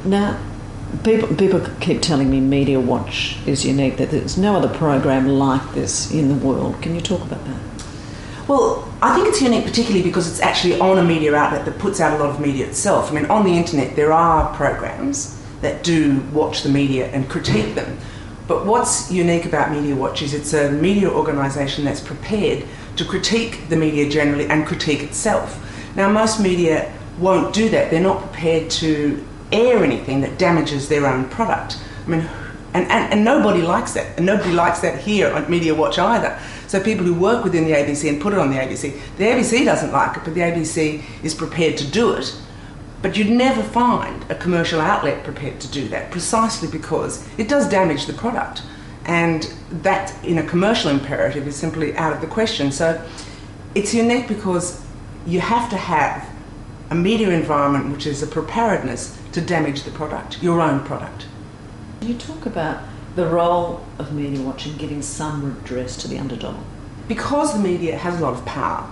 Now, people keep telling me Media Watch is unique, that there's no other program like this in the world. Can you talk about that? Well, I think it's unique particularly because it's actually on a media outlet that puts out a lot of media itself. I mean, on the internet there are programs that do watch the media and critique them. But what's unique about Media Watch is it's a media organisation that's prepared to critique the media generally and critique itself. Now, most media won't do that. They're not prepared to air anything that damages their own product. I mean, and nobody likes that. And nobody likes that here on Media Watch either. So people who work within the ABC and put it on the ABC doesn't like it, but the ABC is prepared to do it. But you'd never find a commercial outlet prepared to do that, precisely because it does damage the product. And that, in a commercial imperative, is simply out of the question. So it's unique because you have to have a media environment which is a preparedness to damage the product, your own product. You talk about the role of Media Watch in giving some redress to the underdog. Because the media has a lot of power,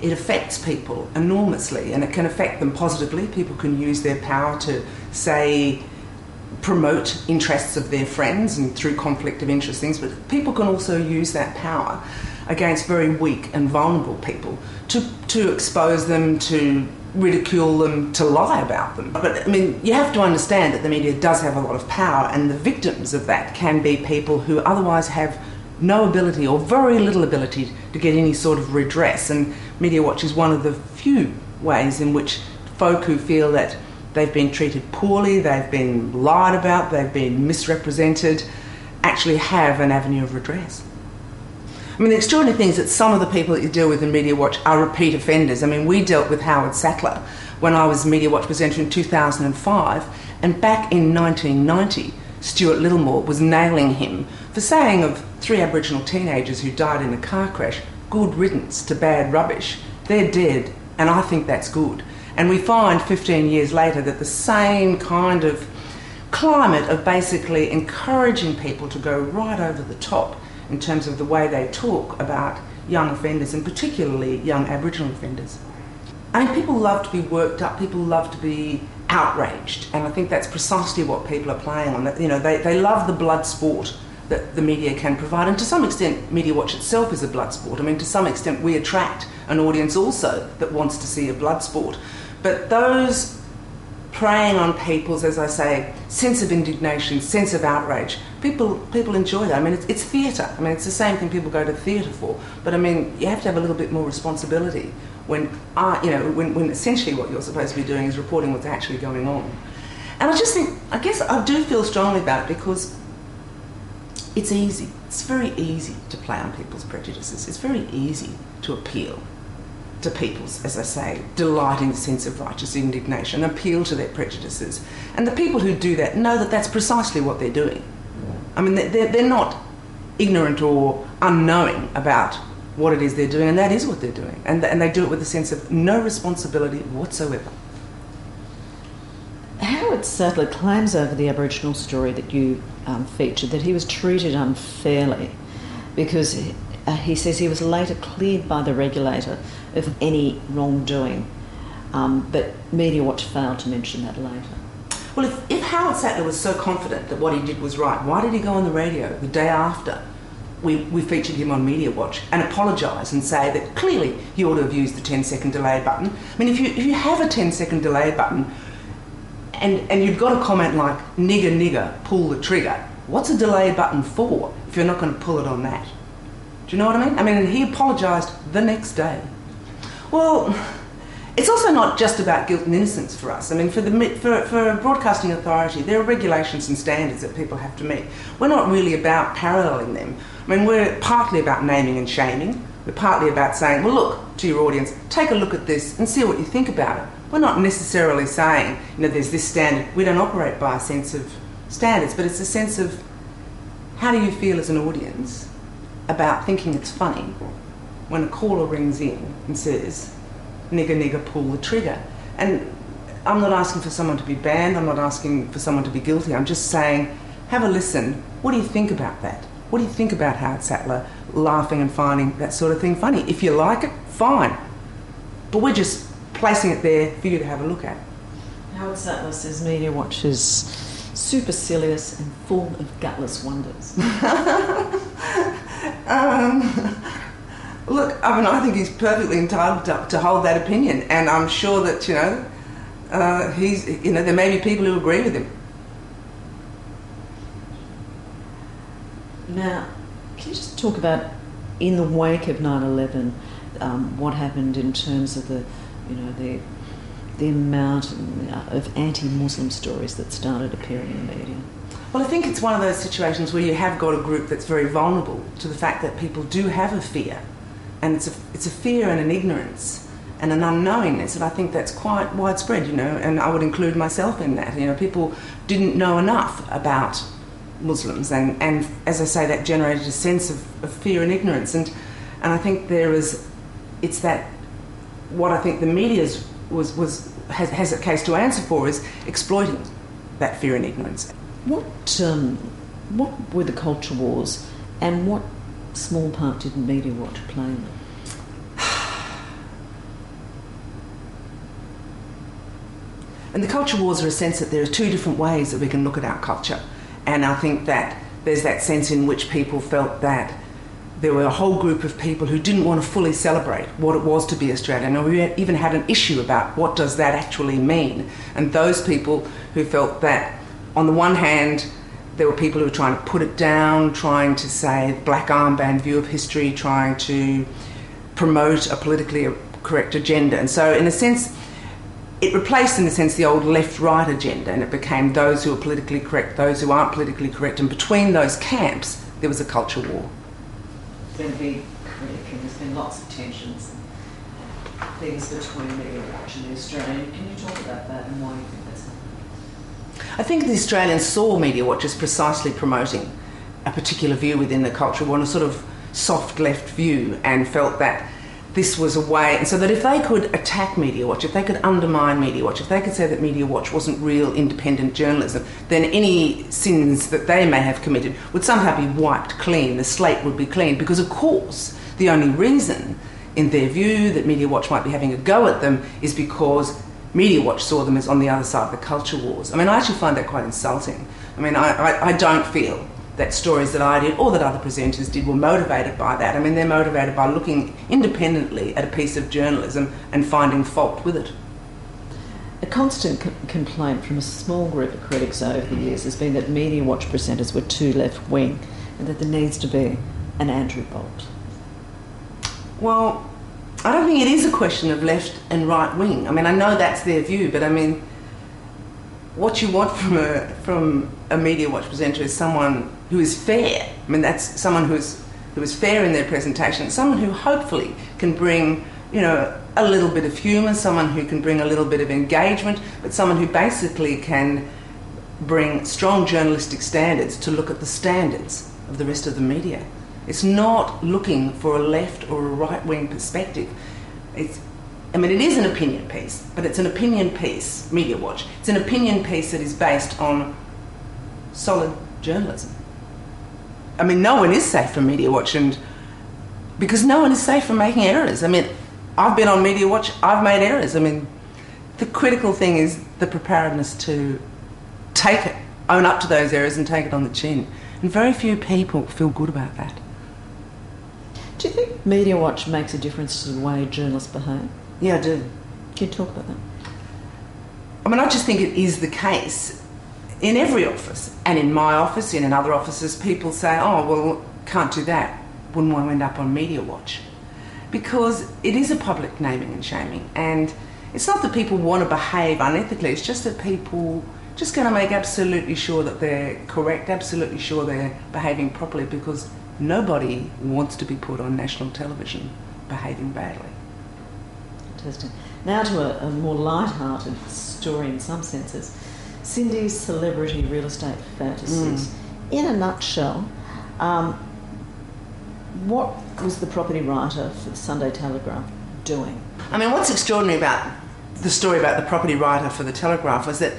it affects people enormously, and it can affect them positively. People can use their power to, say, promote interests of their friends and through conflict of interest things, but people can also use that power against very weak and vulnerable people to expose them, to ridicule them, to lie about them. But I mean, you have to understand that the media does have a lot of power, and the victims of that can be people who otherwise have no ability or very little ability to get any sort of redress. And Media Watch is one of the few ways in which folk who feel that they've been treated poorly, they've been lied about, they've been misrepresented, actually have an avenue of redress. I mean, the extraordinary thing is that some of the people that you deal with in Media Watch are repeat offenders. I mean, we dealt with Howard Sattler when I was Media Watch presenter in 2005, and back in 1990, Stuart Littlemore was nailing him for saying of 3 Aboriginal teenagers who died in a car crash, good riddance to bad rubbish. They're dead, and I think that's good. And we find 15 years later that the same kind of climate of basically encouraging people to go right over the top in terms of the way they talk about young offenders, and particularly young Aboriginal offenders. I mean, people love to be worked up, people love to be outraged, and I think that's precisely what people are playing on. You know, they love the blood sport that the media can provide, and to some extent Media Watch itself is a blood sport. I mean, to some extent we attract an audience also that wants to see a blood sport. But those preying on people's, as I say, sense of indignation, sense of outrage, people enjoy that. I mean, it's theatre. I mean, it's the same thing people go to theatre for. But I mean, you have to have a little bit more responsibility when essentially what you're supposed to be doing is reporting what's actually going on. And I guess I do feel strongly about it because it's easy. It's very easy to play on people's prejudices. It's very easy to appeal to people's, as I say, delighting sense of righteous indignation, appeal to their prejudices. And the people who do that know that that's precisely what they're doing. I mean, they're not ignorant or unknowing about what it is they're doing, and that is what they're doing. And they do it with a sense of no responsibility whatsoever. Howard Sattler claims over the Aboriginal story that you featured that he was treated unfairly because he says he was later cleared by the regulator of any wrongdoing, but Media Watch failed to mention that later. Well, if Howard Sattler was so confident that what he did was right, why did he go on the radio the day after we featured him on Media Watch and apologise and say that clearly he ought to have used the 10-second delay button? I mean, if you have a 10-second delay button and you've got a comment like, nigger, nigger, pull the trigger, what's a delay button for if you're not going to pull it on that? Do you know what I mean? I mean, and he apologised the next day. Well, it's also not just about guilt and innocence for us. I mean, for a broadcasting authority, there are regulations and standards that people have to meet. We're not really about paralleling them. I mean, we're partly about naming and shaming. We're partly about saying, well, look, to your audience, take a look at this and see what you think about it. We're not necessarily saying, you know, there's this standard. We don't operate by a sense of standards, but it's a sense of how do you feel as an audience about thinking it's funny when a caller rings in and says, nigger, nigger, pull the trigger. And I'm not asking for someone to be banned, I'm not asking for someone to be guilty, I'm just saying, have a listen. What do you think about that? What do you think about Howard Sattler laughing and finding that sort of thing funny? If you like it, fine. But we're just placing it there for you to have a look at. Howard Sattler says Media Watch is supercilious and full of gutless wonders. Look, I mean, I think he's perfectly entitled to hold that opinion, and I'm sure that, there may be people who agree with him. Now, can you just talk about, in the wake of 9/11, what happened in terms of the amount of anti-Muslim stories that started appearing in the media? Well, I think it's one of those situations where you have got a group that's very vulnerable to the fact that people do have a fear, and it's a fear and an ignorance and an unknowingness, and I think that's quite widespread, and I would include myself in that. People didn't know enough about Muslims, and as I say, that generated a sense of fear and ignorance, and I think it's that what I think the media has a case to answer for is exploiting that fear and ignorance. What were the culture wars, and what small part did Media Watch play in them? And the culture wars are a sense that there are two different ways that we can look at our culture. And I think that there's that sense in which people felt that there were a whole group of people who didn't want to fully celebrate what it was to be Australian, or we even had an issue about what does that actually mean. And those people who felt that, on the one hand, there were people who were trying to put it down, trying to say black armband view of history, trying to promote a politically correct agenda. And so, in a sense, it replaced, in a sense, the old left-right agenda, and it became those who are politically correct, those who aren't politically correct, and between those camps, there was a culture war. There's been a big critic, and there's been lots of tensions and things between Media Watch and the Australian. Can you talk about that and why you think that's happening? I think the Australians saw Media Watch as precisely promoting a particular view within the culture war, a sort of soft left view, and felt that this was a way, and so that if they could attack Media Watch, if they could undermine Media Watch, if they could say that Media Watch wasn't real independent journalism, then any sins that they may have committed would somehow be wiped clean, the slate would be clean, because of course the only reason, in their view, that Media Watch might be having a go at them is because Media Watch saw them as on the other side of the culture wars. I mean, I actually find that quite insulting. I mean, I don't feel that stories that I did or that other presenters did were motivated by that. I mean, they're motivated by looking independently at a piece of journalism and finding fault with it. A constant complaint from a small group of critics over the years has been that Media Watch presenters were too left-wing and that there needs to be an Andrew Bolt. Well, I don't think it is a question of left and right wing. I mean, I know that's their view, but I mean, what you want from a Media Watch presenter is someone who is fair. I mean, that's someone who is fair in their presentation, someone who hopefully can bring, a little bit of humour, someone who can bring a little bit of engagement, but someone who basically can bring strong journalistic standards to look at the standards of the rest of the media. It's not looking for a left or a right-wing perspective. It is an opinion piece, but it's an opinion piece, Media Watch. It's an opinion piece that is based on solid journalism. I mean, no one is safe from Media Watch, and because no one is safe from making errors. I mean, I've been on Media Watch, I've made errors. I mean, the critical thing is the preparedness to own up to those errors and take it on the chin. And very few people feel good about that. Do you think Media Watch makes a difference to the way journalists behave? Yeah, I do. Can you talk about that? I mean, I just think it is the case in every office, and in my office, and in other offices, people say, oh, well, can't do that. Wouldn't want to end up on Media Watch. Because it is a public naming and shaming, and it's not that people want to behave unethically, it's just that people just going to make absolutely sure that they're correct, absolutely sure they're behaving properly, because nobody wants to be put on national television behaving badly. Fantastic. Now to a more light-hearted story in some senses. Cindy's celebrity real estate fantasies. In a nutshell, what was the property writer for the Sunday Telegraph doing? I mean, what's extraordinary about the story about the property writer for the Telegraph was that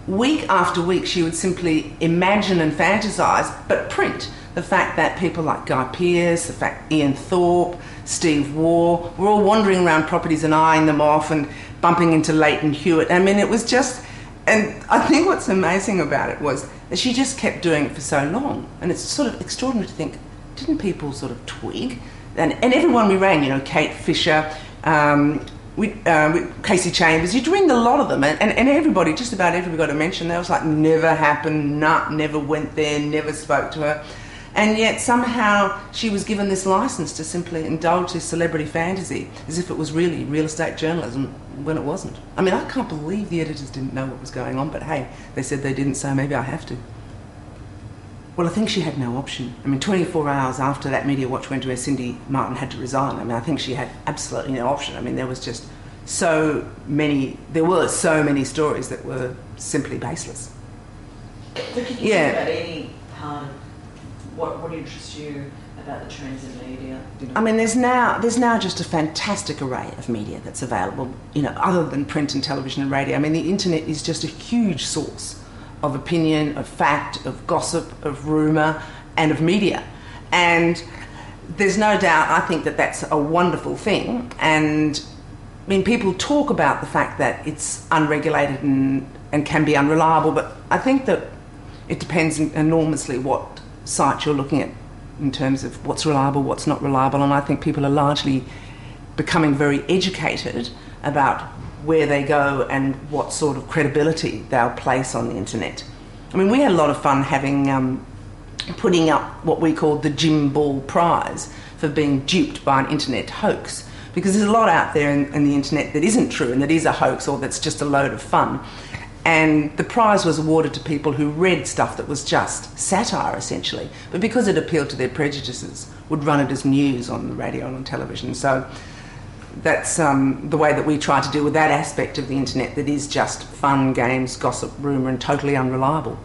week after week she would simply imagine and fantasise, but print the fact that people like Guy Pearce, the fact Ian Thorpe, Steve Waugh were all wandering around properties and eyeing them off and bumping into Leighton Hewitt. I mean, it was just And I think what's amazing about it was that she just kept doing it for so long. And it's sort of extraordinary to think, didn't people sort of twig? And everyone we rang, you know, Kate Fisher, Casey Chambers, you'd ring a lot of them, and everybody, just about everybody got a mention. They was like, never happened, never went there, never spoke to her. And yet somehow she was given this license to simply indulge this celebrity fantasy as if it was really real estate journalism when it wasn't. I mean, I can't believe the editors didn't know what was going on, but hey, they said they didn't, so maybe I have to. Well, I think she had no option. I mean, 24 hours after that Media Watch went to where Cindy Martin had to resign, I mean, I think she had absolutely no option. I mean, there were so many stories that were simply baseless. But can you talk about any part of what interests you about the trends in media? I mean, there's now just a fantastic array of media that's available, you know, other than print and television and radio. I mean, the internet is just a huge source of opinion, of fact, of gossip, of rumour, and of media. And there's no doubt, I think that that's a wonderful thing. And I mean, people talk about the fact that it's unregulated and can be unreliable, but I think that it depends enormously what site you're looking at in terms of what's reliable, what's not reliable. And I think people are largely becoming very educated about where they go and what sort of credibility they'll place on the internet. I mean, we had a lot of fun having putting up what we called the Jim Ball Prize for being duped by an internet hoax, because there's a lot out there in the internet that isn't true and that is a hoax or that's just a load of fun. And the prize was awarded to people who read stuff that was just satire, essentially, but because it appealed to their prejudices, would run it as news on the radio and on television. So that's the way that we try to deal with that aspect of the internet that is just fun, games, gossip, rumour, and totally unreliable.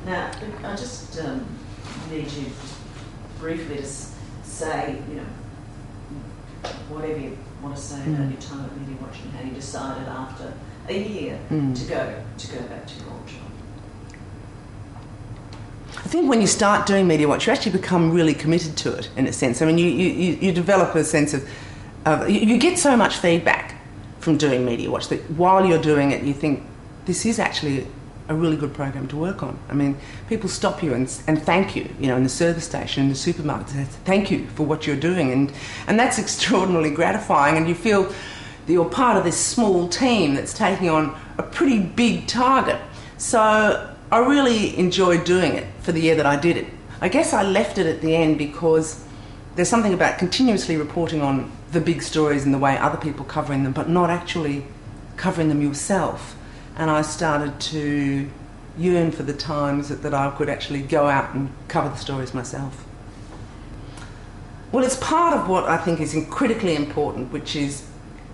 Now, I just need you briefly to say, you know, whatever you want to say about your time at Media Watch and how you decided after a year to go back to your old job. I think when you start doing Media Watch, you actually become really committed to it, in a sense. I mean, you develop a sense of you get so much feedback from doing Media Watch that while you're doing it, you think, this is actually a really good program to work on. I mean, people stop you and thank you, you know, in the service station, in the supermarket, say, thank you for what you're doing. And that's extraordinarily gratifying, and you feel that you're part of this small team that's taking on a pretty big target. So I really enjoyed doing it for the year that I did it. I guess I left it at the end because there's something about continuously reporting on the big stories and the way other people covering them, but not actually covering them yourself. And I started to yearn for the times that I could actually go out and cover the stories myself. Well, it's part of what I think is critically important, which is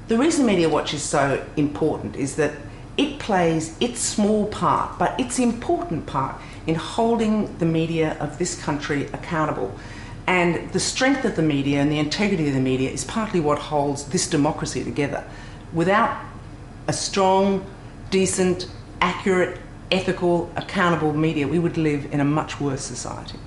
the reason Media Watch is so important is that it plays its small part, but its important part in holding the media of this country accountable. And the strength of the media and the integrity of the media is partly what holds this democracy together. Without a strong, decent, accurate, ethical, accountable media, we would live in a much worse society.